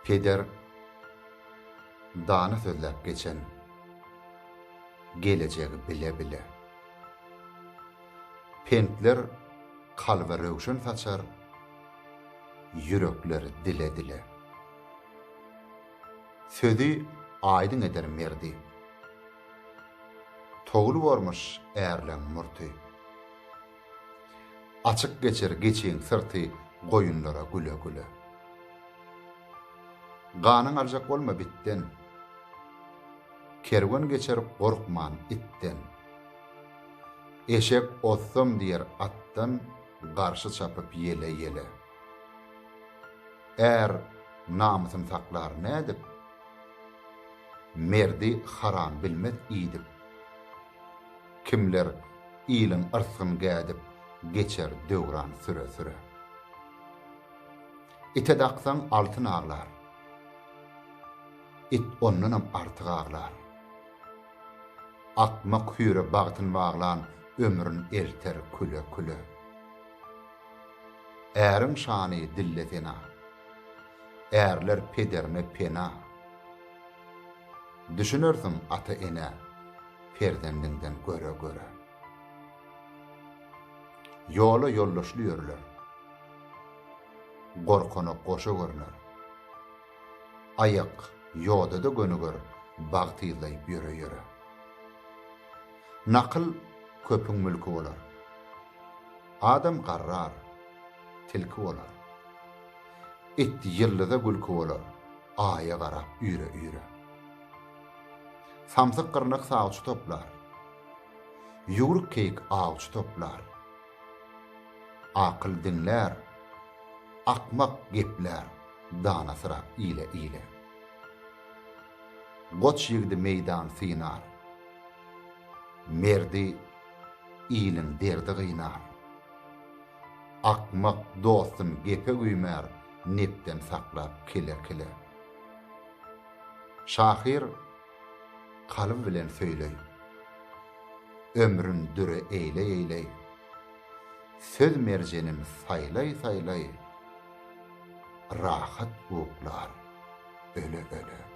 Peder dana sözläp geçen, geleceği bile bile. Pentler kalba röwşen saçar, yürekler dile dile. Sözü aydın eder merdi. Toğulu varmış erlen murty. Açık geçer geçeğin sırtı koyunlara güle güle. Ganın arjak olma bitten. Kervan geçer korkman itten. Eşek otsam diyer attan karşı çapıp yele yele. Namusum saklar ne edip? Merdi haram bilmez idip. Kimler ilin ırsın gədip geçer döwran süre süre. İte daqsan altın ağlar. İt onnunam artıq ağlar. Akmak hüre bağıtın bağlan ömrün erter küle küle. Ärin şani dilletena. Erler pederme pena. Düşünürsün ata ene. Perdendinden göre göre. Yola yollaşlı yürürler. Gorkona koşu görürler. Ayak yoda da gönügür bağtıylayıp yürü yürü. Nakıl köpün mülkü olar. Adam qarrar, tilki olar. İt yıllıda gülkü olar. Aya qarap üre üre. Samsık qırnaq sağuç toplar. Yuguruk keyik ağuç toplar. Akıl dinler. Akmak gepler. Dana sıra ile ile. Goç yigdi meydan sinar. Merdi ilin derdi gıynar. Akmak dostun gepe güymer. Nepten saklap kile kile. Şahir kalım bilen söyley. Ömrün düre eyley eyley. Söz merjenin saylay saylay. Rahat uğuklar öle öle.